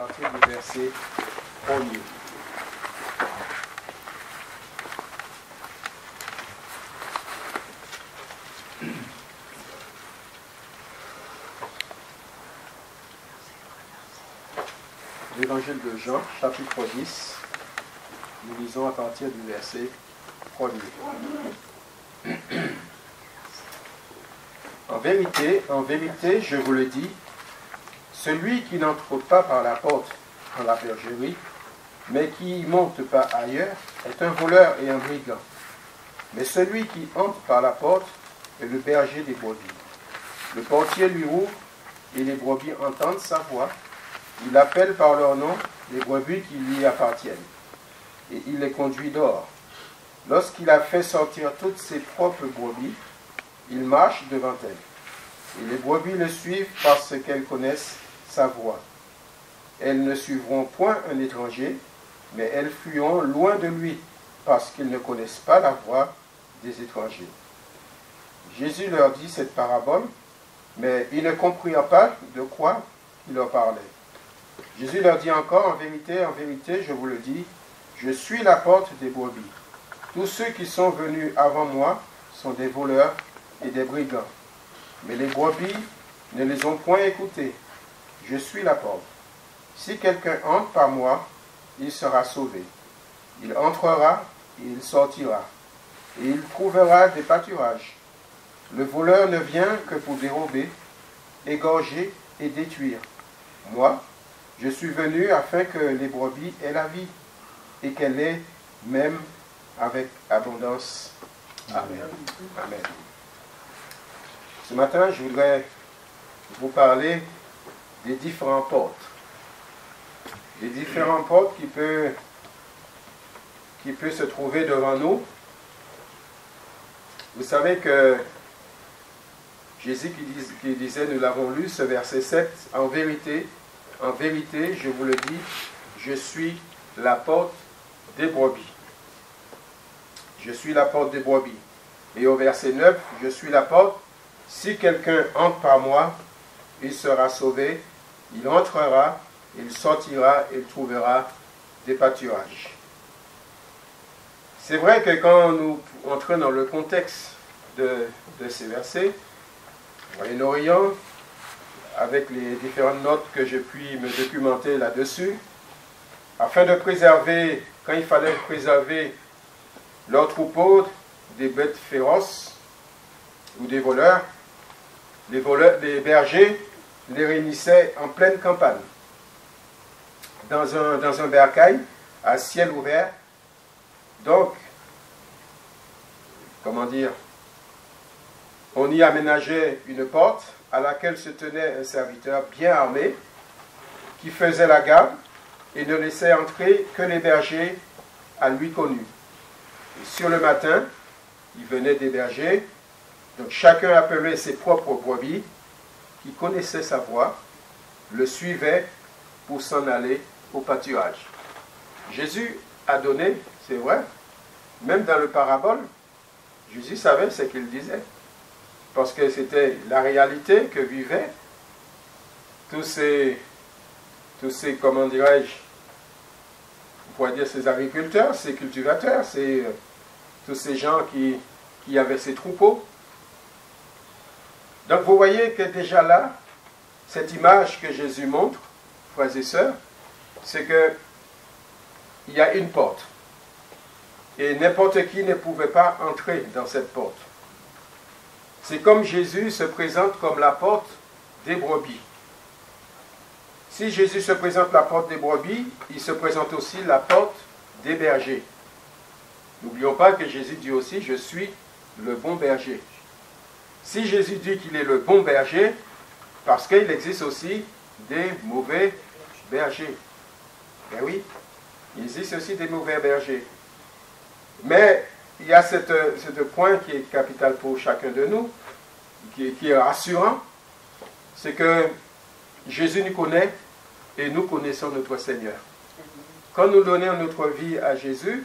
partir du verset 1er. L'évangile de Jean, chapitre 10, nous lisons à partir du verset 1er. En vérité, je vous le dis, celui qui n'entre pas par la porte dans la bergerie, mais qui monte par ailleurs, est un voleur et un brigand. Mais celui qui entre par la porte est le berger des brebis. Le portier lui ouvre, et les brebis entendent sa voix. Il appelle par leur nom les brebis qui lui appartiennent, et il les conduit dehors. Lorsqu'il a fait sortir toutes ses propres brebis, il marche devant elles. Et les brebis le suivent parce qu'elles connaissent sa voix. Elles ne suivront point un étranger, mais elles fuiront loin de lui, parce qu'ils ne connaissent pas la voix des étrangers. Jésus leur dit cette parabole, mais ils ne comprirent pas de quoi il leur parlait. Jésus leur dit encore, en vérité, je vous le dis, je suis la porte des brebis. Tous ceux qui sont venus avant moi sont des voleurs et des brigands. Mais les brebis ne les ont point écoutés. Je suis la porte. Si quelqu'un entre par moi, il sera sauvé. Il entrera et il sortira. Et il trouvera des pâturages. Le voleur ne vient que pour dérober, égorger et détruire. Moi, je suis venu afin que les brebis aient la vie et qu'elle ait même avec abondance. Amen. Amen. Ce matin, je voudrais vous parler des différentes portes. Les différentes portes qui peuvent se trouver devant nous. Vous savez que Jésus qui disait, nous l'avons lu, ce verset 7, en vérité, je vous le dis, je suis la porte des brebis. Je suis la porte des brebis. Et au verset 9, je suis la porte. Si quelqu'un entre par moi, il sera sauvé. Il entrera, il sortira, il trouvera des pâturages. C'est vrai que quand nous entrons dans le contexte de ces versets, au Moyen-Orient, avec les différentes notes que j'ai pu me documenter là-dessus, afin de préserver, quand il fallait préserver leur troupeau des bêtes féroces ou des voleurs, les bergers les réunissaient en pleine campagne, dans un bercail à ciel ouvert. Donc, comment dire, on y aménageait une porte à laquelle se tenait un serviteur bien armé qui faisait la garde et ne laissait entrer que les bergers à lui connus. Et sur le matin, il venait des bergers, donc chacun appelait ses propres brebis, qui connaissaient sa voix, le suivaient pour s'en aller au pâturage. Jésus a donné, c'est vrai, même dans le parabole, Jésus savait ce qu'il disait, parce que c'était la réalité que vivaient tous ces comment dirais-je, on pourrait dire ces agriculteurs, ces cultivateurs, tous ces gens qui avaient ces troupeaux. Donc vous voyez que déjà là, cette image que Jésus montre, frères et sœurs, c'est qu'il y a une porte. Et n'importe qui ne pouvait pas entrer dans cette porte. C'est comme Jésus se présente comme la porte des brebis. Si Jésus se présente la porte des brebis, il se présente aussi la porte des bergers. N'oublions pas que Jésus dit aussi, je suis le bon berger. Si Jésus dit qu'il est le bon berger, parce qu'il existe aussi des mauvais bergers. Ben oui, il existe aussi des mauvais bergers. Mais il y a ce point qui est capital pour chacun de nous, qui est rassurant, c'est que Jésus nous connaît et nous connaissons notre Seigneur. Quand nous donnons notre vie à Jésus,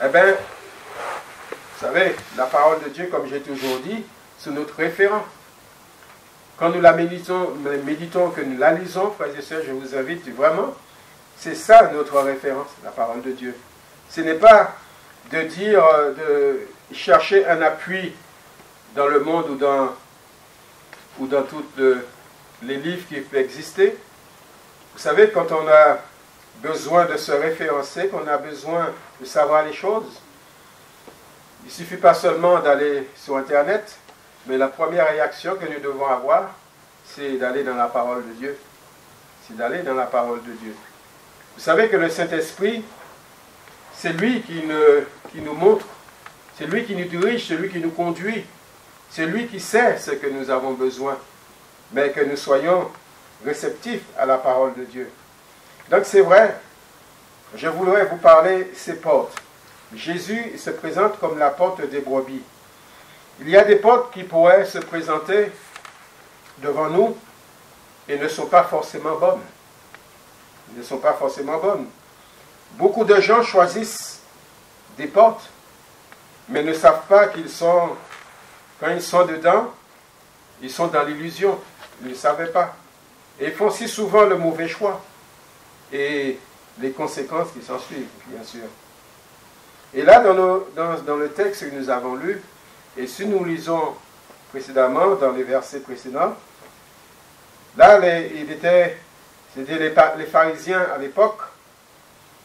eh bien, vous savez, la parole de Dieu, comme j'ai toujours dit, c'est notre référent. quand nous la méditons, que nous la lisons, frères et sœurs, je vous invite vraiment, c'est ça notre référence, la parole de Dieu. Ce n'est pas de dire, de chercher un appui dans le monde ou dans tous les livres qui peuvent exister. Vous savez, quand on a besoin de se référencer, qu'on a besoin de savoir les choses, il ne suffit pas seulement d'aller sur Internet, mais la première réaction que nous devons avoir, c'est d'aller dans la parole de Dieu. C'est d'aller dans la parole de Dieu. Vous savez que le Saint-Esprit, c'est lui qui nous montre, c'est lui qui nous dirige, c'est lui qui nous conduit, c'est lui qui sait ce que nous avons besoin, mais que nous soyons réceptifs à la parole de Dieu. Donc c'est vrai, je voudrais vous parler ces portes. Jésus se présente comme la porte des brebis. Il y a des portes qui pourraient se présenter devant nous et ne sont pas forcément bonnes. Ne sont pas forcément bonnes. Beaucoup de gens choisissent des portes, mais ne savent pas qu'ils sont, quand ils sont dedans, ils sont dans l'illusion. Ils ne savaient pas. Et ils font si souvent le mauvais choix. Et les conséquences qui s'en suivent, bien sûr. Et là, dans le texte que nous avons lu, et si nous lisons précédemment, dans les versets précédents, là, c'était les pharisiens à l'époque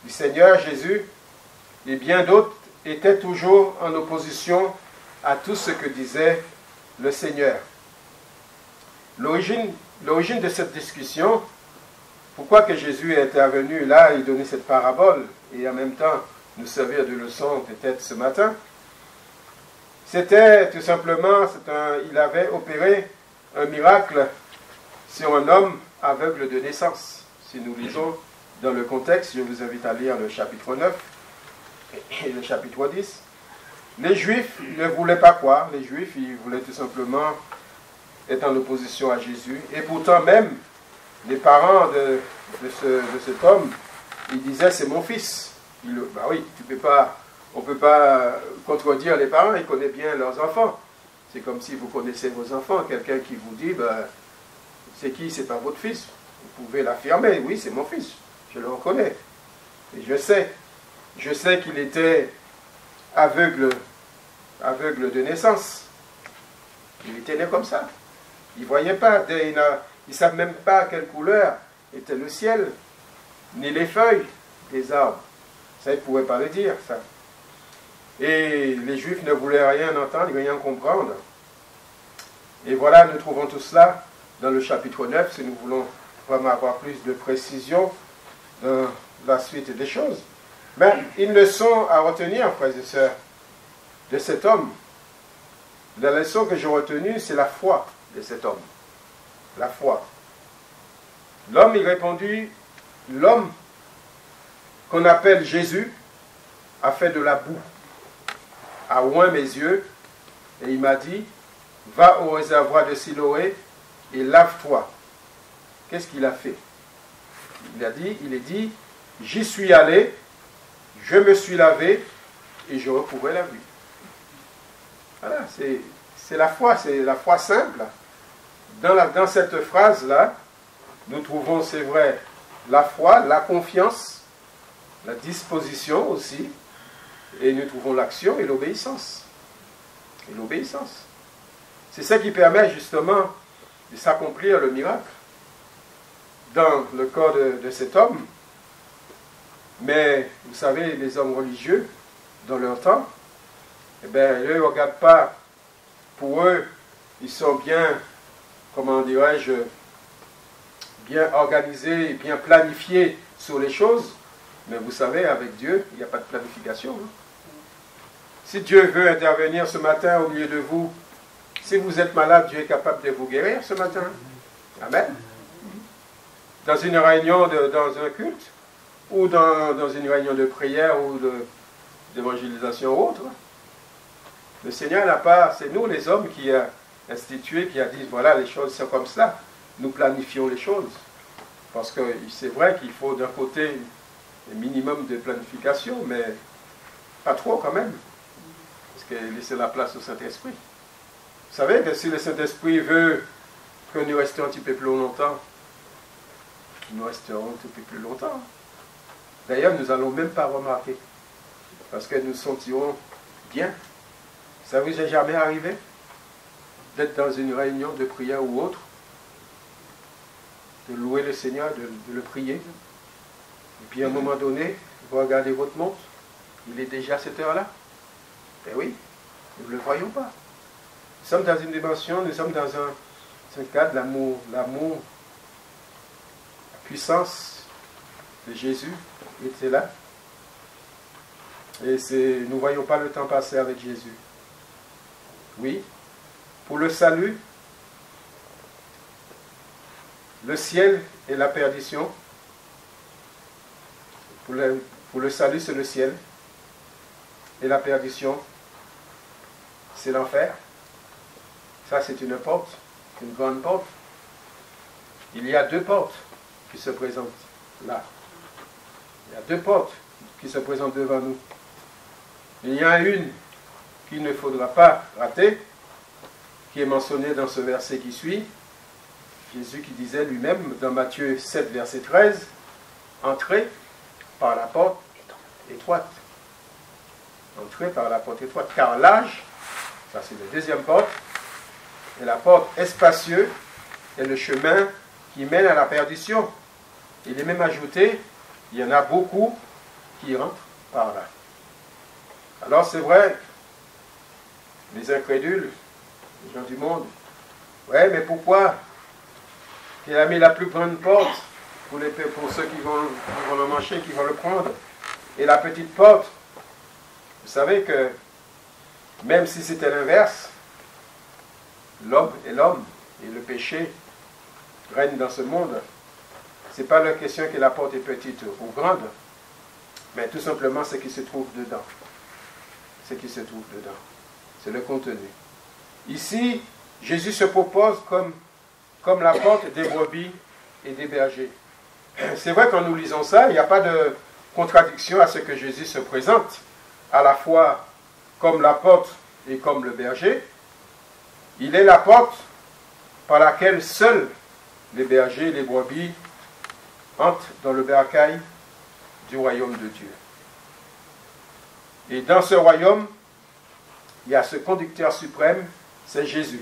du Seigneur Jésus, et bien d'autres étaient toujours en opposition à tout ce que disait le Seigneur. L'origine de cette discussion, pourquoi que Jésus est intervenu là et donné cette parabole, et en même temps nous servir de leçon peut-être ce matin, c'était tout simplement, il avait opéré un miracle sur un homme aveugle de naissance. Si nous lisons dans le contexte, je vous invite à lire le chapitre 9 et le chapitre 10. Les Juifs ne voulaient pas croire, les Juifs, ils voulaient tout simplement être en opposition à Jésus. Et pourtant même, les parents de cet homme, ils disaient, c'est mon fils. Bah oui, on ne peut pas contredire les parents, ils connaissent bien leurs enfants. C'est comme si vous connaissez vos enfants, quelqu'un qui vous dit, bah, c'est qui, c'est pas votre fils. Vous pouvez l'affirmer, oui, c'est mon fils, je le reconnais. Et je sais qu'il était aveugle de naissance. Il était né comme ça. Il ne voyait pas, il ne savait même pas quelle couleur était le ciel, ni les feuilles des arbres. Ça, il ne pouvait pas le dire, ça. Et les Juifs ne voulaient rien entendre, rien comprendre. Et voilà, nous trouvons tout cela dans le chapitre 9, si nous voulons vraiment avoir plus de précision dans la suite des choses. Mais une leçon à retenir, frères et sœurs, de cet homme. La leçon que j'ai retenue, c'est la foi de cet homme. La foi. L'homme, il répondit, l'homme qu'on appelle Jésus a fait de la boue, a oint mes yeux, et il m'a dit, va au réservoir de Siloé et lave-toi. Qu'est-ce qu'il a fait? Il a dit, j'y suis allé, je me suis lavé, et je recouvrais la vue. Voilà, c'est la foi simple. Dans cette phrase-là, nous trouvons, c'est vrai, la foi, la confiance, la disposition aussi, et nous trouvons l'action et l'obéissance. Et l'obéissance. C'est ça qui permet justement de s'accomplir le miracle dans le corps de cet homme. Mais vous savez, les hommes religieux, dans leur temps, eh bien, eux ne regardent pas, pour eux, ils sont bien, comment dirais-je, bien organisés, bien planifiés sur les choses. Mais vous savez, avec Dieu, il n'y a pas de planification. Hein. Si Dieu veut intervenir ce matin au milieu de vous, si vous êtes malade, Dieu est capable de vous guérir ce matin. Amen. Dans une réunion, dans un culte, ou dans une réunion de prière ou d'évangélisation ou autre. Le Seigneur n'a pas, c'est nous les hommes qui a institué, qui a dit, voilà, les choses sont comme ça. Nous planifions les choses. Parce que c'est vrai qu'il faut d'un côté un minimum de planification, mais pas trop quand même. Parce que laisser la place au Saint-Esprit. Vous savez que si le Saint-Esprit veut que nous restions un petit peu plus longtemps. Nous resterons un petit peu plus longtemps. D'ailleurs, nous n'allons même pas remarquer. Parce que nous sentirons bien. Ça vous est jamais arrivé d'être dans une réunion de prière ou autre, de louer le Seigneur, de le prier. Et puis à un moment donné, vous regardez votre montre, il est déjà cette heure-là. Eh oui, nous ne le voyons pas. Nous sommes dans une dimension, nous sommes dans un cadre, l'amour, la puissance de Jésus était là. Et nous ne voyons pas le temps passer avec Jésus. Oui, pour le salut, le ciel et la perdition. Pour le salut, c'est le ciel. Et la perdition, c'est l'enfer. Ça, c'est une porte, une grande porte. Il y a deux portes qui se présentent là. Il y a deux portes qui se présentent devant nous. Il y en a une qu'il ne faudra pas rater, qui est mentionnée dans ce verset qui suit. Jésus qui disait lui-même dans Matthieu 7, verset 13, « Entrez par la porte étroite. » Entrez par la porte étroite, car l'âge, ça c'est la deuxième porte, et la porte espacieuse est le chemin qui mène à la perdition. Il est même ajouté, il y en a beaucoup qui rentrent par là. Alors c'est vrai, les incrédules, les gens du monde, ouais, mais pourquoi il a mis la plus grande porte pour ceux qui vont le manger, qui vont le prendre, et la petite porte? Vous savez que même si c'était l'inverse, l'homme et le péché règnent dans ce monde. Ce n'est pas la question que la porte est petite ou grande, mais tout simplement ce qui se trouve dedans. Ce qui se trouve dedans. C'est le contenu. Ici, Jésus se propose comme la porte des brebis et des bergers. C'est vrai, quand nous lisons ça, il n'y a pas de contradiction à ce que Jésus se présente, à la fois comme la porte et comme le berger. Il est la porte par laquelle seuls les bergers et les brebis entrent dans le bercail du royaume de Dieu. Et dans ce royaume, il y a ce conducteur suprême, c'est Jésus.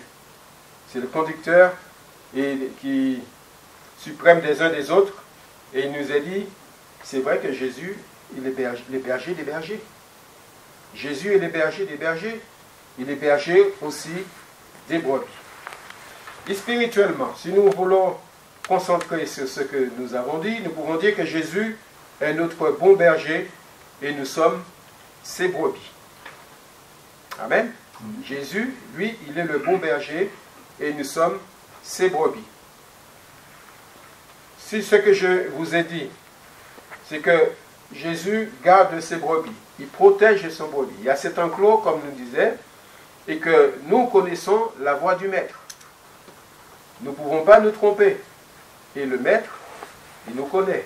C'est le conducteur qui suprême des uns des autres. Et il nous a dit, c'est vrai que Jésus est les bergers des bergers. Jésus est les bergers des bergers. Il est berger aussi des brebis. Et spirituellement, si nous voulons concentrer sur ce que nous avons dit, nous pouvons dire que Jésus est notre bon berger et nous sommes ses brebis. Amen. Jésus, lui, il est le bon berger et nous sommes ses brebis. Si ce que je vous ai dit, c'est que Jésus garde ses brebis, il protège son brebis. Il y a cet enclos, comme nous disait, et que nous connaissons la voix du maître. Nous ne pouvons pas nous tromper. Et le maître, il nous connaît.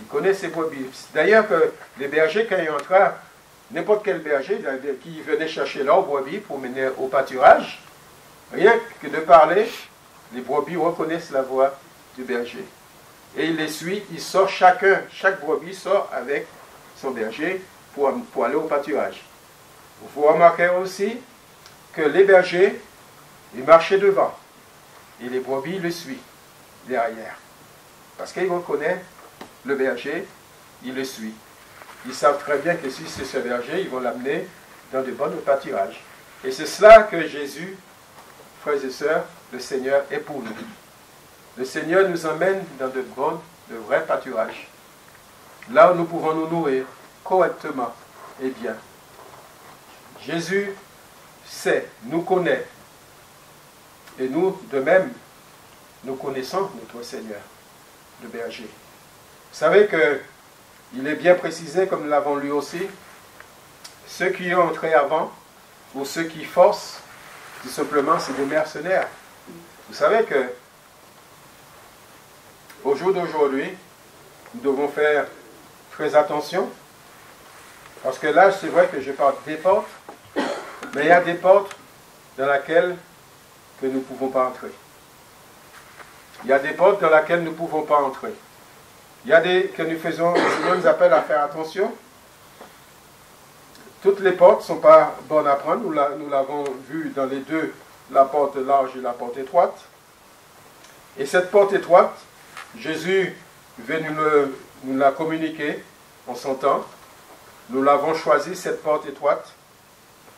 Il connaît ses brebis. D'ailleurs, que les bergers, quand ils entraient, n'importe quel berger qui venait chercher leurs brebis pour mener au pâturage, rien que de parler, les brebis reconnaissent la voix du berger. Et il les suit, il sort chaque brebis sort avec son berger pour aller au pâturage. Vous remarquerez aussi que les bergers, ils marchaient devant. Et les brebis le suivent derrière. Parce qu'ils reconnaissent le berger, ils le suivent. Ils savent très bien que si c'est ce berger, ils vont l'amener dans de bons pâturages. Et c'est cela que Jésus, frères et sœurs, le Seigneur est pour nous. Le Seigneur nous emmène dans de vrais pâturages. Là où nous pouvons nous nourrir correctement et bien. Jésus sait, nous connaît. Et nous, de même, nous connaissons notre Seigneur, le berger. Vous savez qu'il est bien précisé, comme nous l'avons lu aussi, ceux qui ont entré avant, ou ceux qui forcent, tout simplement, c'est des mercenaires. Vous savez que, au jour d'aujourd'hui, nous devons faire très attention, parce que là, c'est vrai que je parle des portes, mais il y a des portes dans lesquelles que nous ne pouvons pas entrer. Il y a des portes dans lesquelles nous ne pouvons pas entrer. Il y a des que nous faisons, le Seigneur nous appelle à faire attention. Toutes les portes ne sont pas bonnes à prendre. Nous l'avons vu dans les deux, la porte large et la porte étroite. Et cette porte étroite, Jésus veut nous la communiquer en son temps. Nous l'avons choisi, cette porte étroite.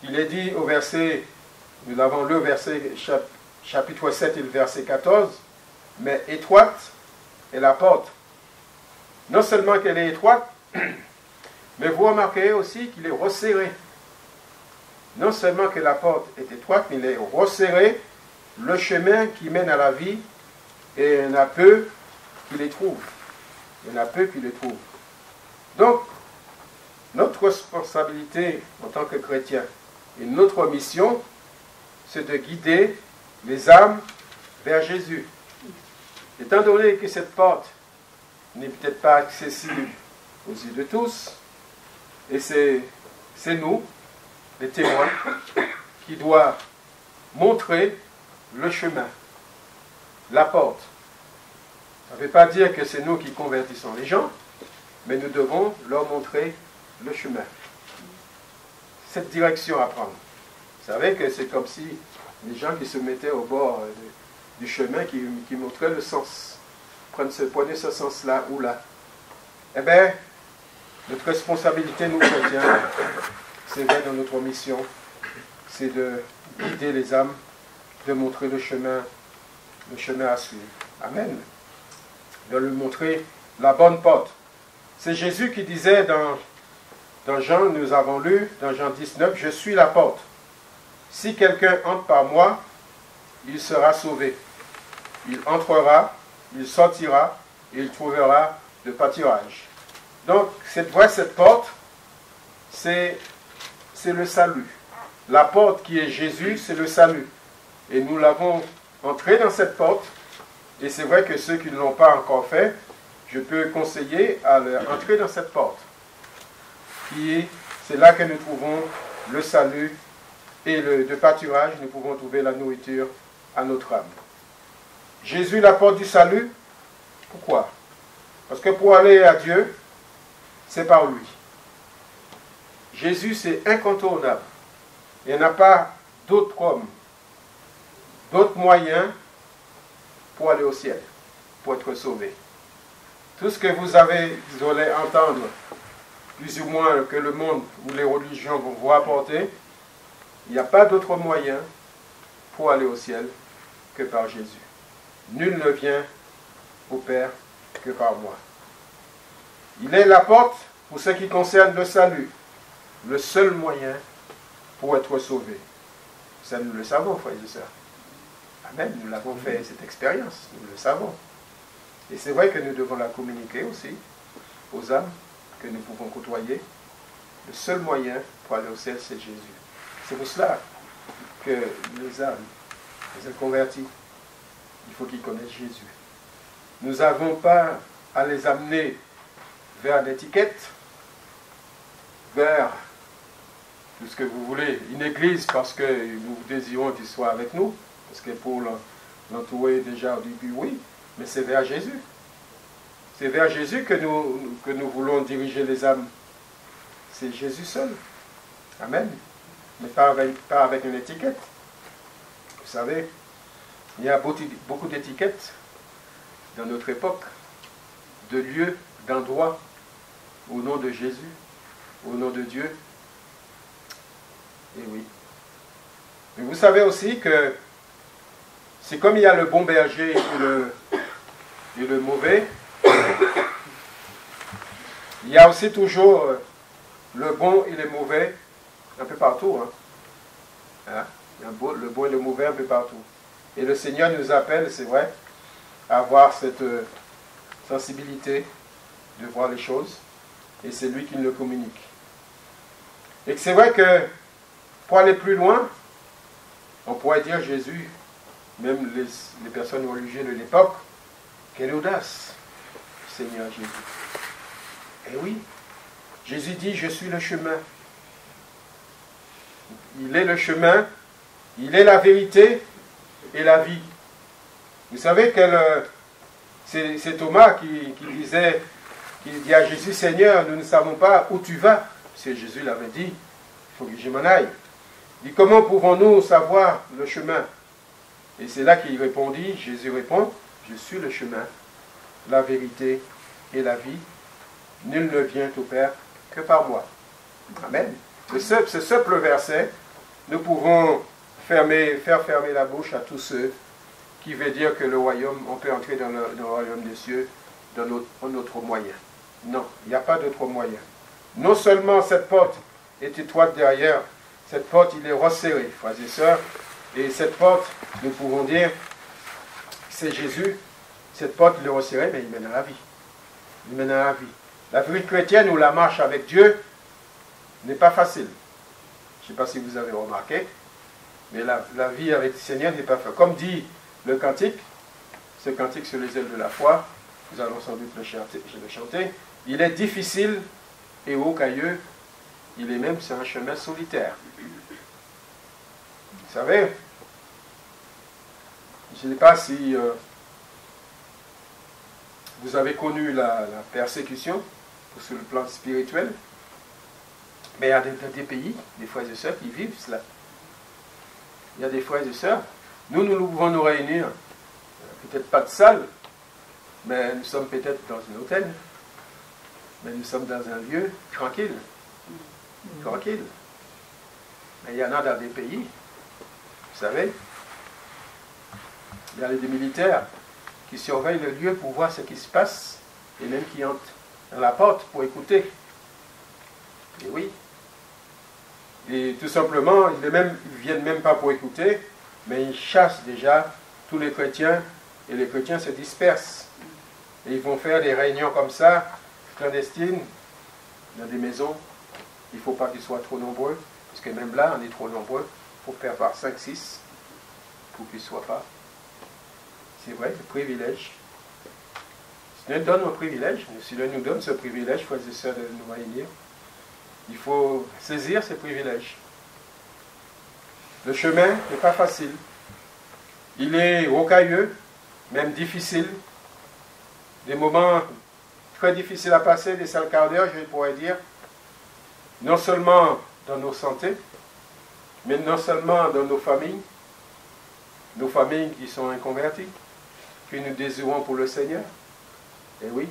Il est dit au verset, nous l'avons lu au verset chapitre 7 et le verset 14, mais étroite est la porte. Non seulement qu'elle est étroite, mais vous remarquez aussi qu'il est resserré. Non seulement que la porte est étroite, mais il est resserré, le chemin qui mène à la vie, et il y en a peu qui les trouvent. Il y en a peu qui les trouvent. Donc, notre responsabilité en tant que chrétien et notre mission, c'est de guider les âmes vers Jésus. Étant donné que cette porte n'est peut-être pas accessible aux yeux de tous, et c'est nous, les témoins, qui doivent montrer le chemin, la porte. Ça ne veut pas dire que c'est nous qui convertissons les gens, mais nous devons leur montrer le chemin. Cette direction à prendre. Vous savez que c'est comme si les gens qui se mettaient au bord du chemin, qui montraient le sens, prenaient ce sens-là ou là. Eh bien, notre responsabilité, nous chrétiens, c'est vrai dans notre mission, c'est de guider les âmes, de montrer le chemin à suivre. Amen. De lui montrer la bonne porte. C'est Jésus qui disait dans Jean, nous avons lu, dans Jean 19, « Je suis la porte. Si quelqu'un entre par moi, il sera sauvé. Il entrera, il sortira, et il trouvera le pâturage. » Donc, cette porte, c'est le salut. La porte qui est Jésus, c'est le salut. Et nous l'avons entré dans cette porte. Et c'est vrai que ceux qui ne l'ont pas encore fait, je peux conseiller à entrer dans cette porte. C'est là que nous trouvons le salut et de pâturage, nous pouvons trouver la nourriture à notre âme. Jésus, la porte du salut, pourquoi? Parce que pour aller à Dieu, c'est par lui. Jésus, c'est incontournable. Il n'y en a pas d'autre homme, d'autres moyens pour aller au ciel, pour être sauvé. Tout ce que vous allez entendre, plus ou moins que le monde ou les religions vont vous apporter, il n'y a pas d'autre moyen pour aller au ciel que par Jésus. Nul ne vient au Père que par moi. Il est la porte pour ce qui concerne le salut, le seul moyen pour être sauvé. Ça, nous le savons, frères et sœurs. Amen, nous l'avons fait, cette expérience, nous le savons. Et c'est vrai que nous devons la communiquer aussi aux âmes que nous pouvons côtoyer. Le seul moyen pour aller au ciel, c'est Jésus. C'est pour cela que les âmes, les inconvertis, il faut qu'ils connaissent Jésus. Nous n'avons pas à les amener vers l'étiquette, vers tout ce que vous voulez, une église parce que nous désirons qu'il soit avec nous, parce que pour l'entourer déjà au début, oui, mais c'est vers Jésus. C'est vers Jésus que nous voulons diriger les âmes. C'est Jésus seul. Amen. Mais pas avec une étiquette. Vous savez, il y a beaucoup d'étiquettes dans notre époque, de lieux, d'endroits, au nom de Jésus, au nom de Dieu. Et oui. Mais vous savez aussi que c'est comme il y a le bon berger et le mauvais, il y a aussi toujours le bon et le mauvais un peu partout. Hein? Il y a le bon et le mauvais un peu partout. Et le Seigneur nous appelle, c'est vrai, à avoir cette sensibilité de voir les choses. Et c'est lui qui nous le communique. Et c'est vrai que pour aller plus loin, on pourrait dire Jésus, même les personnes religieuses de l'époque, quelle audace, Seigneur Jésus. Et oui, Jésus dit, je suis le chemin. Il est le chemin, il est la vérité et la vie. Vous savez que c'est Thomas qui dit à Jésus, Seigneur, nous ne savons pas où tu vas. Parce que Jésus l'avait dit, il faut que je m'en aille. Il dit, comment pouvons-nous savoir le chemin? Et c'est là qu'il répondit, Jésus répond, je suis le chemin, la vérité et la vie. Nul ne vient au Père que par moi. Amen. Ce simple verset, nous pouvons faire fermer la bouche à tous ceux qui veulent dire que le royaume, on peut entrer dans le royaume des cieux dans notre moyen. Non, il n'y a pas d'autre moyen. Non seulement cette porte est étroite derrière, cette porte, il est resserré, frères et sœurs, et cette porte, nous pouvons dire, c'est Jésus, cette porte, il est resserré, mais il mène à la vie. Il mène à la vie. La vie chrétienne ou la marche avec Dieu n'est pas facile. Je ne sais pas si vous avez remarqué, mais la vie avec le Seigneur n'est pas facile. Comme dit le cantique, ce cantique sur les ailes de la foi, nous allons sans doute le chanter, il est difficile et rocailleux, il est même sur un chemin solitaire. Vous savez, je ne sais pas si vous avez connu la persécution sur le plan spirituel, mais il y a des pays, des frères et sœurs qui vivent cela. Il y a des frères et sœurs, nous pouvons nous réunir, peut-être pas de salle, mais nous sommes peut-être dans un hôtel, mais nous sommes dans un lieu tranquille. Tranquille. Mais il y en a dans des pays, vous savez, il y a des militaires qui surveillent le lieu pour voir ce qui se passe, et même qui entrent dans la porte pour écouter. Et oui. Et tout simplement, ils ne viennent même pas pour écouter, mais ils chassent déjà tous les chrétiens, et les chrétiens se dispersent. Et ils vont faire des réunions comme ça, clandestines, dans des maisons. Il ne faut pas qu'ils soient trop nombreux, parce que même là, on est trop nombreux. Il faut faire par 5-6 pour qu'ils ne soient pas. C'est vrai, le privilège. Si Dieu donne un privilège, si Dieu nous donne ce privilège, frères et sœurs, de nous réunir, il faut saisir ce privilège. Le chemin n'est pas facile. Il est rocailleux, même difficile. Des moments très difficiles à passer, des sales quarts d'heure, je pourrais dire. Non seulement dans nos santé, mais non seulement dans nos familles qui sont inconverties, que nous désirons pour le Seigneur. Et oui,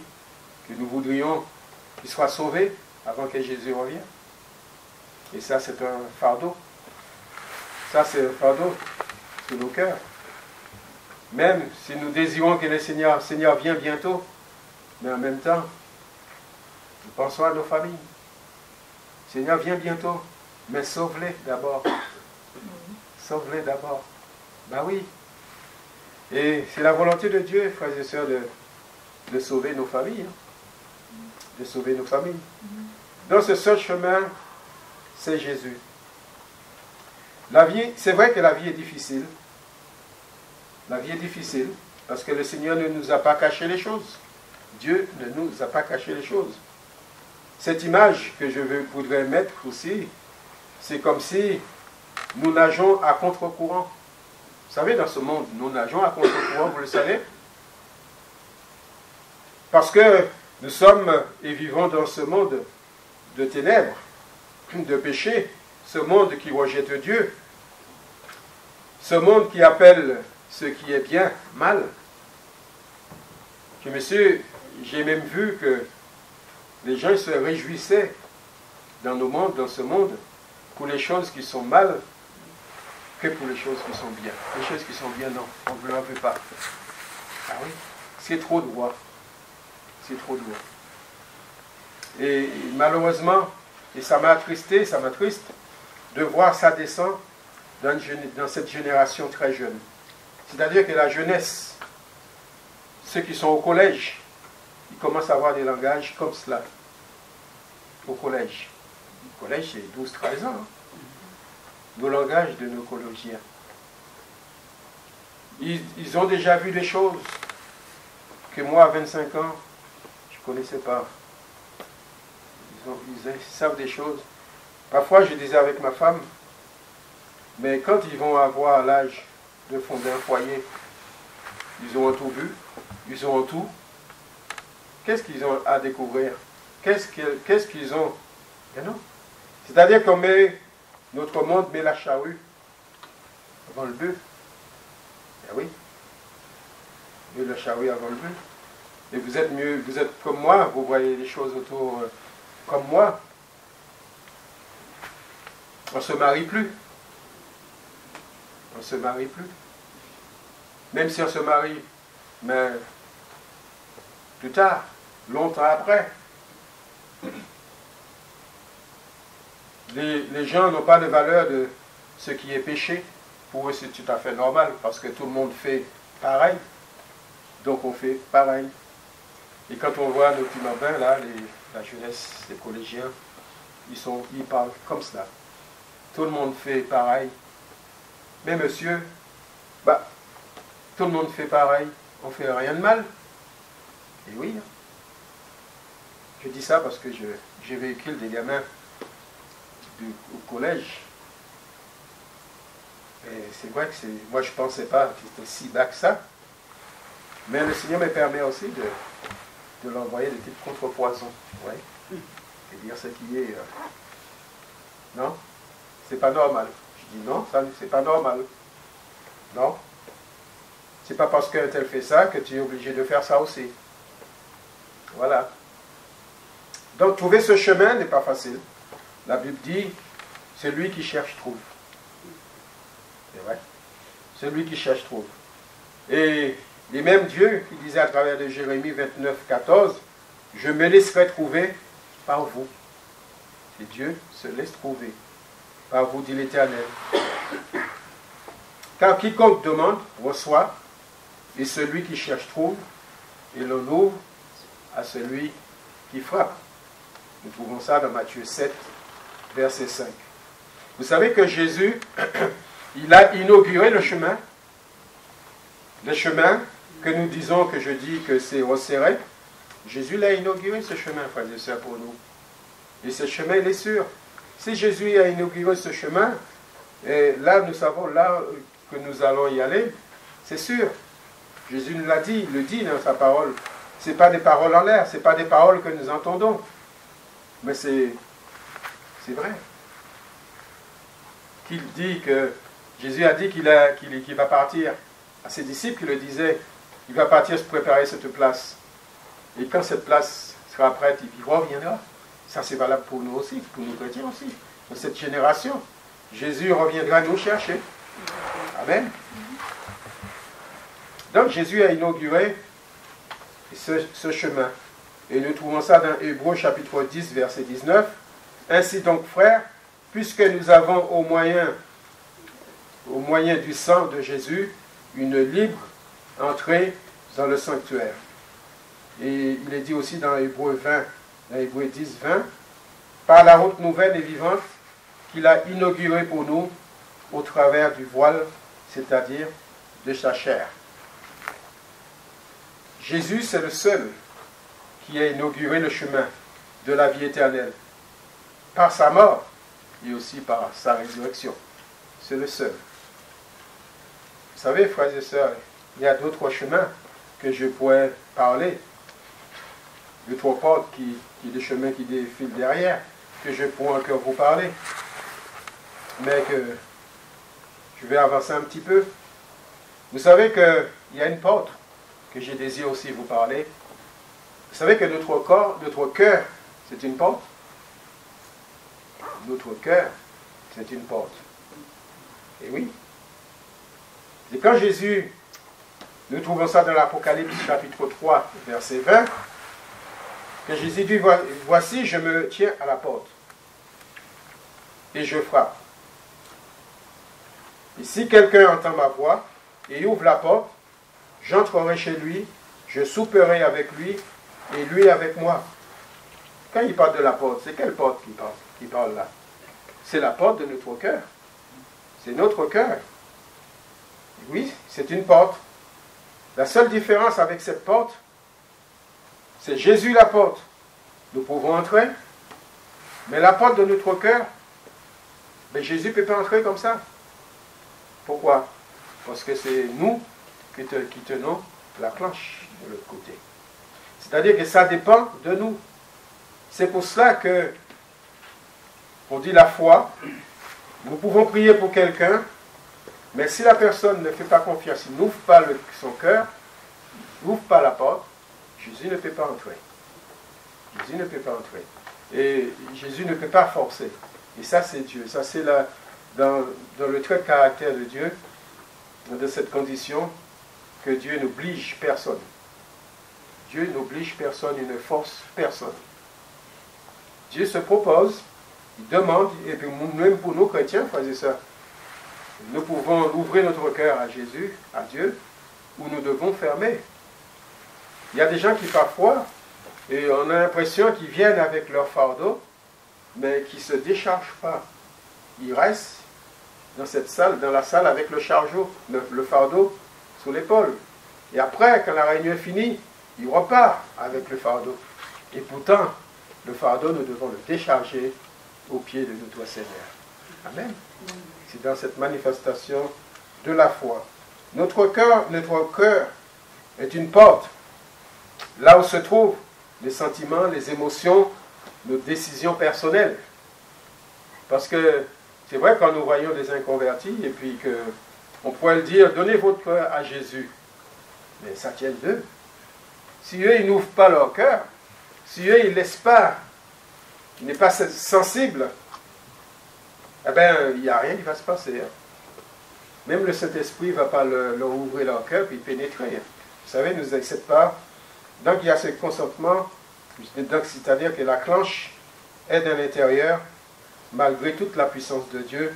que nous voudrions qu'ils soient sauvés avant que Jésus revienne. Et ça, c'est un fardeau. Ça, c'est un fardeau sur nos cœurs. Même si nous désirons que le Seigneur vienne bientôt, mais en même temps, nous pensons à nos familles. Le Seigneur vient bientôt, mais sauve-les d'abord. Sauve-les d'abord. Ben oui. Et c'est la volonté de Dieu, frères et sœurs, de sauver nos familles. De sauver nos familles. Dans ce seul chemin, c'est Jésus. La vie, c'est vrai que la vie est difficile. La vie est difficile parce que le Seigneur ne nous a pas caché les choses. Dieu ne nous a pas caché les choses. Cette image que je voudrais mettre aussi, c'est comme si nous nageons à contre-courant. Vous savez, dans ce monde, nous nageons à contre-courant, vous le savez. Parce que nous sommes et vivons dans ce monde de ténèbres, de péché, ce monde qui rejette Dieu, ce monde qui appelle ce qui est bien mal. J'ai même vu que les gens se réjouissaient dans ce monde, pour les choses qui sont mal, que pour les choses qui sont bien. Les choses qui sont bien, non, on ne en veut pas. Ah oui, c'est trop droit. C'est trop droit. Et malheureusement, et ça m'a attristé, ça m'attriste, de voir ça descendre dans cette génération très jeune. C'est-à-dire que la jeunesse, ceux qui sont au collège, ils commencent à avoir des langages comme cela. Au collège. Le collège, c'est 12-13 ans. Hein. Nos langages de nos collégiens. Ils ont déjà vu des choses que moi, à 25 ans, je ne connaissais pas. Ils savent des choses. Parfois, je disais avec ma femme, mais quand ils vont avoir l'âge de fonder un foyer, ils auront tout vu, ils auront tout. Qu'est-ce qu'ils ont à découvrir? Qu'est-ce qu'ils ont? Ben non. C'est-à-dire qu'on met, notre monde met la charrue avant le bœuf. Ben oui. Met la charrue avant le bœuf. Et vous êtes mieux, vous êtes comme moi, vous voyez les choses autour comme moi. On ne se marie plus. On ne se marie plus. Même si on se marie, mais plus tard, longtemps après. Les gens n'ont pas de valeur de ce qui est péché. Pour eux, c'est tout à fait normal, parce que tout le monde fait pareil. Donc on fait pareil. Et quand on voit nos petits bambins, là, la jeunesse, les collégiens, ils parlent comme cela. Tout le monde fait pareil. Mais monsieur, bah, tout le monde fait pareil. On ne fait rien de mal. Et oui. Je dis ça parce que j'ai véhicule des gamins au collège. Et c'est vrai que moi je ne pensais pas que c'était si bas que ça. Mais le Seigneur me permet aussi de l'envoyer des types contre-poison. Ouais. Et dire ce qui est. Non, c'est pas normal. Je dis non, ça c'est pas normal. Non. C'est pas parce qu'un tel fait ça que tu es obligé de faire ça aussi. Voilà. Donc trouver ce chemin n'est pas facile. La Bible dit, celui qui cherche trouve. C'est vrai. Celui qui cherche trouve. Et les mêmes dieux qui disaient à travers de Jérémie 29, 14, je me laisserai trouver par vous. Et Dieu se laisse trouver par vous, dit l'Éternel. Car quiconque demande, reçoit, et celui qui cherche trouve, et l'on ouvre à celui qui frappe. Nous trouvons ça dans Matthieu 7, verset 5. Vous savez que Jésus, il a inauguré le chemin que nous disons, que je dis que c'est resserré. Jésus l'a inauguré, ce chemin, frères et sœurs, pour nous. Et ce chemin, il est sûr. Si Jésus a inauguré ce chemin, et là, nous savons, là que nous allons y aller, c'est sûr. Jésus nous l'a dit, il le dit dans sa parole. Ce n'est pas des paroles en l'air, ce n'est pas des paroles que nous entendons. Mais c'est vrai. Qu'il dit que Jésus a dit qu'il va partir. À ses disciples, il le disait, il va partir se préparer cette place. Et quand cette place sera prête, il reviendra. Ça c'est valable pour nous aussi, pour nous chrétiens aussi. Dans cette génération, Jésus reviendra nous chercher. Amen. Donc Jésus a inauguré ce chemin. Et nous trouvons ça dans Hébreux chapitre 10, verset 19. Ainsi donc, frères, puisque nous avons au moyen du sang de Jésus, une libre entrée dans le sanctuaire. Et il est dit aussi dans Hébreux 20, dans Hébreux 10, 20, par la route nouvelle et vivante qu'il a inaugurée pour nous au travers du voile, c'est-à-dire de sa chair. Jésus, c'est le seul qui a inauguré le chemin de la vie éternelle. Par sa mort et aussi par sa résurrection. C'est le seul. Vous savez, frères et sœurs, il y a d'autres chemins que je pourrais parler. D'autres portes qui des chemins qui défilent derrière, que je pourrais encore vous parler. Mais que je vais avancer un petit peu. Vous savez qu'il y a une porte que j'ai désiré aussi vous parler. Vous savez que notre corps, notre cœur, c'est une porte. Notre cœur, c'est une porte. Et oui. Et quand Jésus, nous trouvons ça dans l'Apocalypse chapitre 3, verset 20, que Jésus dit, voici, je me tiens à la porte et je frappe. Et si quelqu'un entend ma voix et ouvre la porte, j'entrerai chez lui, je souperai avec lui et lui avec moi. Quand il parle de la porte, c'est quelle porte qui parle là? C'est la porte de notre cœur. C'est notre cœur. Oui, c'est une porte. La seule différence avec cette porte, c'est Jésus la porte. Nous pouvons entrer, mais la porte de notre cœur, mais Jésus ne peut pas entrer comme ça. Pourquoi? Parce que c'est nous qui tenons la cloche de l'autre côté. C'est-à-dire que ça dépend de nous. C'est pour cela que on dit la foi. Nous pouvons prier pour quelqu'un, mais si la personne ne fait pas confiance, il n'ouvre pas son cœur, n'ouvre pas la porte, Jésus ne peut pas entrer. Jésus ne peut pas entrer. Et Jésus ne peut pas forcer. Et ça, c'est Dieu. Ça, c'est dans le trait de caractère de Dieu, de cette condition, que Dieu n'oblige personne. Dieu n'oblige personne, il ne force personne. Dieu se propose, il demande, et puis même pour nous chrétiens, frères et sœurs, nous pouvons ouvrir notre cœur à Jésus, à Dieu, ou nous devons fermer. Il y a des gens qui parfois, et on a l'impression qu'ils viennent avec leur fardeau, mais qui ne se déchargent pas. Ils restent dans cette salle, dans la salle avec le chargeau, le fardeau sur l'épaule. Et après, quand la réunion est finie, ils repartent avec le fardeau. Et pourtant, le fardeau, nous devons le décharger au pied de notre Seigneur. Amen. C'est dans cette manifestation de la foi. Notre cœur est une porte. Là où se trouvent les sentiments, les émotions, nos décisions personnelles. Parce que c'est vrai quand nous voyons des inconvertis, et puis qu'on pourrait le dire, donnez votre cœur à Jésus. Mais ça tient d'eux. Si eux, ils n'ouvrent pas leur cœur, si eux, ils ne laissent pas, ils n'est pas sensible, eh bien, il n'y a rien qui va se passer. Hein. Même le Saint-Esprit ne va pas leur ouvrir leur cœur et pénétrer. Hein. Vous savez, nous n'accepte pas. Donc, il y a ce consentement, c'est-à-dire que la cloche est à l'intérieur, malgré toute la puissance de Dieu,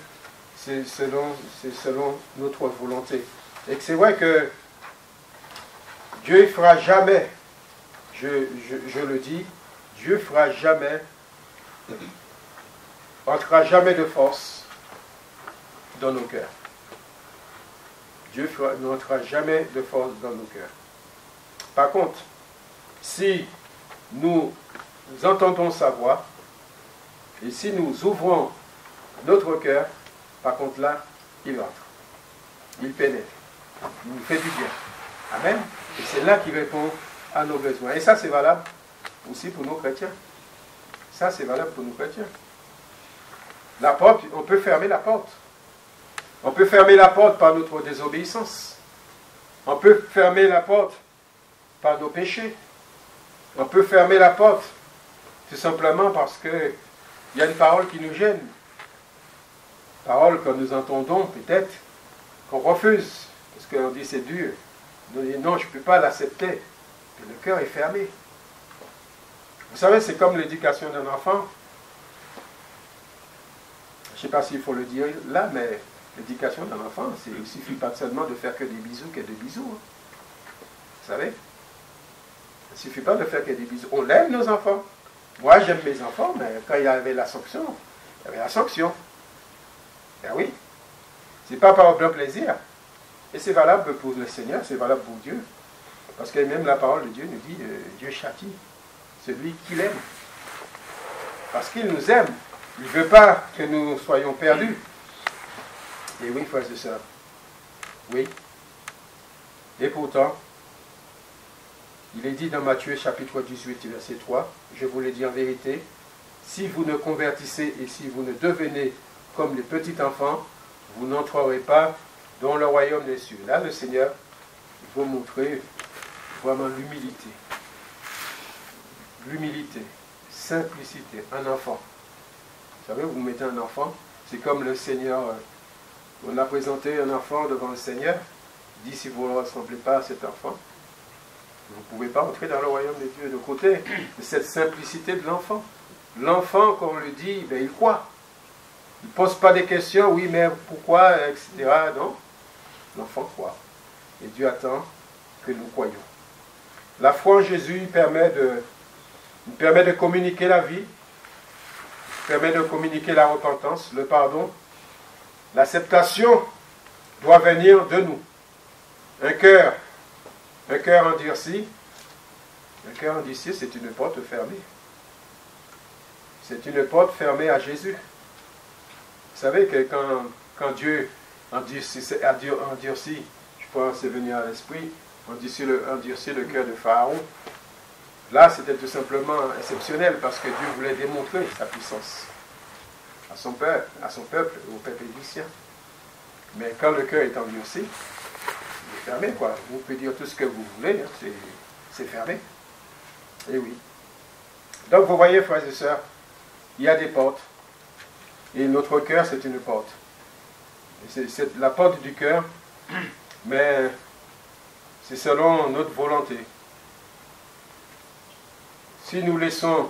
c'est selon notre volonté. Et c'est vrai que Dieu ne fera jamais, je le dis, Dieu ne fera jamais, entrera jamais de force dans nos cœurs. Dieu n'entrera jamais de force dans nos cœurs. Par contre, si nous entendons sa voix, et si nous ouvrons notre cœur, par contre là, il entre. Il pénètre. Il nous fait du bien. Amen. Et c'est là qu'il répond à nos besoins. Et ça, c'est valable aussi pour nos chrétiens. Ça, c'est valable pour nos chrétiens. La porte, on peut fermer la porte. On peut fermer la porte par notre désobéissance. On peut fermer la porte par nos péchés. On peut fermer la porte tout simplement parce qu'il y a une parole qui nous gêne. Parole que nous entendons peut-être, qu'on refuse. Parce qu'on dit c'est dur. On dit non, je ne peux pas l'accepter. Et le cœur est fermé. Vous savez, c'est comme l'éducation d'un enfant. Je ne sais pas s'il faut le dire là, mais l'éducation d'un enfant, il ne suffit pas seulement de faire que des bisous, Hein. Vous savez? Il ne suffit pas de faire que des bisous. On aime nos enfants. Moi, j'aime mes enfants, mais quand il y avait la sanction, il y avait la sanction. Ben oui. Ce n'est pas par aucun plaisir. Et c'est valable pour le Seigneur, c'est valable pour Dieu. Parce que même la parole de Dieu nous dit, Dieu châtie celui qu'il aime. Parce qu'il nous aime. Il ne veut pas que nous soyons perdus. Et oui, frères et sœurs. Oui. Et pourtant, il est dit dans Matthieu chapitre 18, verset 3, je vous le dis en vérité, si vous ne convertissez et si vous ne devenez comme les petits enfants, vous n'entrerez pas dans le royaume des cieux. Là, le Seigneur va montrer vraiment l'humilité. L'humilité, simplicité, un enfant. Vous savez, vous mettez un enfant, c'est comme le Seigneur, on a présenté un enfant devant le Seigneur, il dit si vous ne ressemblez pas à cet enfant, vous ne pouvez pas entrer dans le royaume des dieux. De côté de cette simplicité de l'enfant. L'enfant, comme on le dit, ben, il croit. Il ne pose pas des questions, oui, mais pourquoi, etc. Non. L'enfant croit. Et Dieu attend que nous croyions. La foi en Jésus permet de communiquer la vie, permet de communiquer la repentance, le pardon. L'acceptation doit venir de nous. Un cœur endurci, c'est une porte fermée. C'est une porte fermée à Jésus. Vous savez que quand Dieu endurcit, je c'est venu à l'esprit, endurcir le cœur de Pharaon. Là, c'était tout simplement exceptionnel parce que Dieu voulait démontrer sa puissance à son peuple, au peuple égyptien. Mais quand le cœur est endurci, il est fermé, quoi. Vous pouvez dire tout ce que vous voulez, hein, c'est fermé. Et oui. Donc, vous voyez, frères et sœurs, il y a des portes. Et notre cœur, c'est une porte. C'est la porte du cœur, mais c'est selon notre volonté. Si nous laissons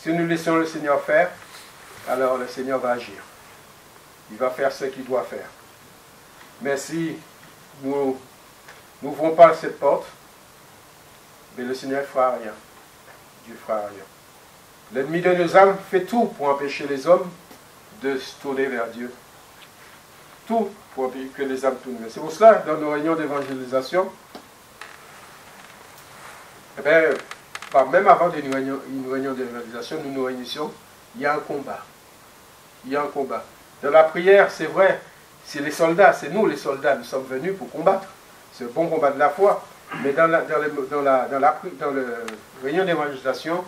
le Seigneur faire, alors le Seigneur va agir. Il va faire ce qu'il doit faire. Mais si nous n'ouvrons pas cette porte, mais le Seigneur ne fera rien. Dieu fera rien. L'ennemi de nos âmes fait tout pour empêcher les hommes de se tourner vers Dieu. Tout pour empêcher que les âmes tournent. C'est pour cela, dans nos réunions d'évangélisation, eh bien, même avant une réunion d'évangélisation, nous nous réunissions, il y a un combat. Il y a un combat. Dans la prière, c'est vrai, c'est les soldats, c'est nous les soldats, nous sommes venus pour combattre. C'est le bon combat de la foi. Mais dans la réunion d'évangélisation,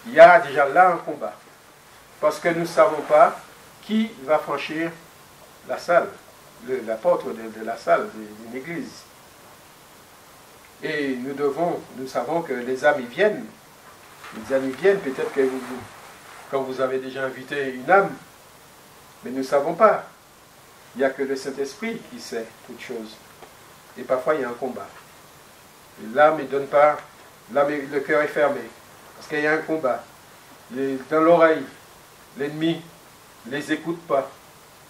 il y a déjà là un combat. Parce que nous ne savons pas qui va franchir la salle, la porte de la salle d'une église. Et nous savons que les âmes y viennent. Les âmes y viennent, peut-être que quand vous avez déjà invité une âme, mais nous ne savons pas. Il n'y a que le Saint-Esprit qui sait toutes choses. Et parfois, il y a un combat. L'âme ne donne pas, le cœur est fermé. Parce qu'il y a un combat. Dans l'oreille, l'ennemi ne les écoute pas.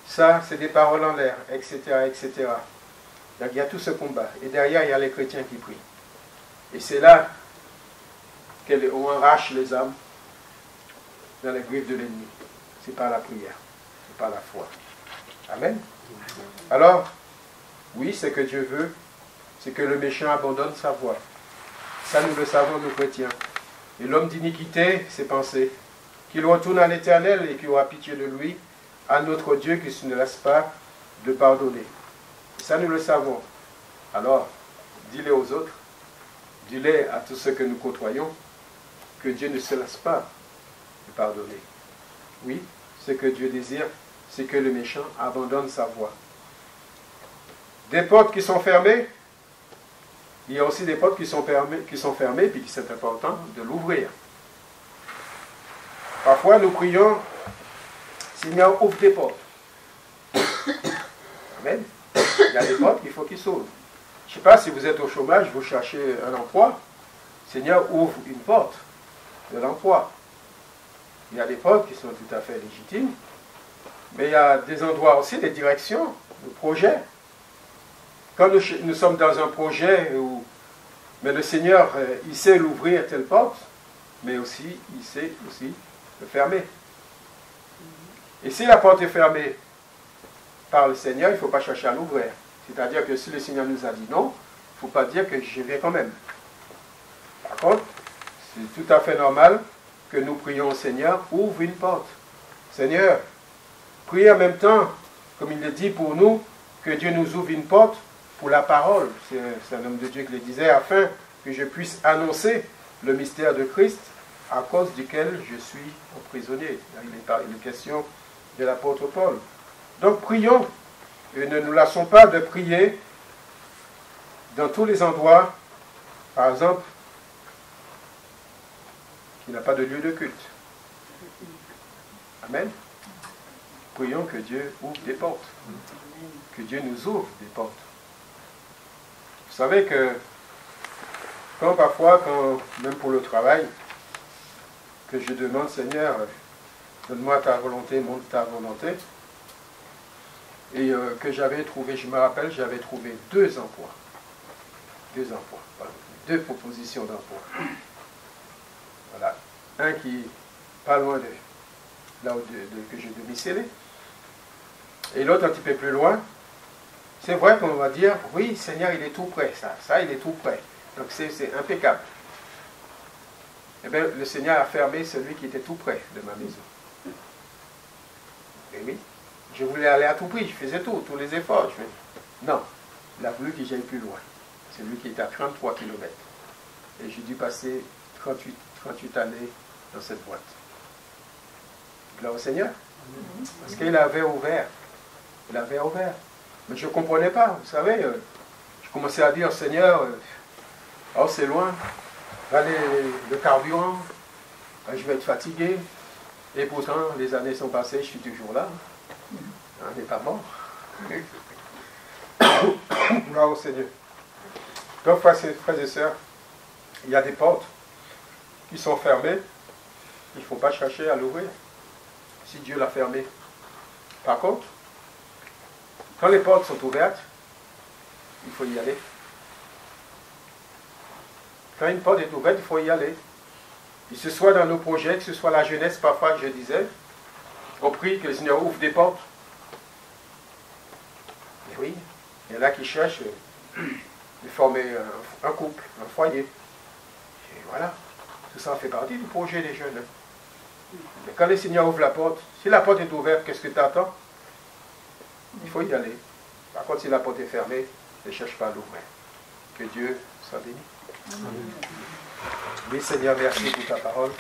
Ça, c'est des paroles en l'air, etc., etc. Donc, il y a tout ce combat. Et derrière, il y a les chrétiens qui prient. Et c'est là qu'on arrache les âmes dans les griffes de l'ennemi. C'est par la prière, c'est par la foi. Amen. Alors, oui, ce que Dieu veut, c'est que le méchant abandonne sa voie. Ça, nous le savons, nous chrétiens. Et l'homme d'iniquité, ses pensées, qu'il retourne à l'Éternel et qu'il aura pitié de lui, à notre Dieu qui ne laisse pas de pardonner. Ça, nous le savons. Alors, dis-le aux autres, dis-le à tous ceux que nous côtoyons, que Dieu ne se laisse pas de pardonner. Oui, ce que Dieu désire, c'est que le méchant abandonne sa voie. Des portes qui sont fermées, il y a aussi des portes qui sont fermées, puis c'est important de l'ouvrir. Parfois, nous prions, Seigneur, ouvre des portes. Amen. Il y a des portes qu'il faut qu'ils s'ouvrent. Je ne sais pas si vous êtes au chômage, vous cherchez un emploi. Seigneur, ouvre une porte de l'emploi. Il y a des portes qui sont tout à fait légitimes, mais il y a des endroits aussi, des directions, des projets. Quand nous sommes dans un projet mais le Seigneur, il sait l'ouvrir telle porte, mais aussi, il sait aussi le fermer. Et si la porte est fermée par le Seigneur, il ne faut pas chercher à l'ouvrir. C'est-à-dire que si le Seigneur nous a dit non, il ne faut pas dire que je vais quand même. Par contre, c'est tout à fait normal que nous prions au Seigneur, ouvre une porte. Seigneur, priez en même temps, comme il le dit pour nous, que Dieu nous ouvre une porte pour la parole. C'est un homme de Dieu qui le disait, afin que je puisse annoncer le mystère de Christ, à cause duquel je suis emprisonné. Il est question de l'apôtre Paul. Donc prions, et ne nous lassons pas de prier dans tous les endroits, par exemple, qui n'a pas de lieu de culte. Amen. Prions que Dieu ouvre des portes. Que Dieu nous ouvre des portes. Vous savez que parfois, même pour le travail, que je demande, Seigneur, donne-moi ta volonté, montre ta volonté, et que j'avais trouvé, je me rappelle, j'avais trouvé 2 emplois. 2 emplois, pardon, 2 propositions d'emploi. Voilà. Un qui est pas loin de là où que je domicilais, et l'autre un petit peu plus loin. C'est vrai qu'on va dire, oui, Seigneur, il est tout près, ça il est tout près. Donc c'est impeccable. Eh bien, le Seigneur a fermé celui qui était tout près de ma maison. Et oui, je voulais aller à tout prix, je faisais tous les efforts. Non, il a voulu que j'aille plus loin. C'est lui qui est à 33 km. Et j'ai dû passer 38 années dans cette boîte. Gloire au Seigneur. Parce qu'il avait ouvert. Il avait ouvert. Mais je ne comprenais pas, vous savez. Je commençais à dire, Seigneur, oh c'est loin. Allez, le carburant, je vais être fatigué. Et pourtant, les années sont passées, je suis toujours là. On n'est pas mort. Gloire au Seigneur. Donc, frères et sœurs, il y a des portes qui sont fermées. Il ne faut pas chercher à l'ouvrir. Si Dieu l'a fermée. Par contre, quand les portes sont ouvertes, il faut y aller. Quand une porte est ouverte, il faut y aller. Que ce soit dans nos projets, que ce soit la jeunesse, parfois, que je disais, on prie que le Seigneur ouvre des portes. Et oui, il y en a qui cherchent de former un couple, un foyer. Et voilà, tout ça fait partie du projet des jeunes. Mais quand le Seigneur ouvre la porte, si la porte est ouverte, qu'est-ce que tu attends? Il faut y aller. Par contre, si la porte est fermée, ne cherche pas à l'ouvrir. Que Dieu soit béni. Oui, Seigneur, merci pour ta parole.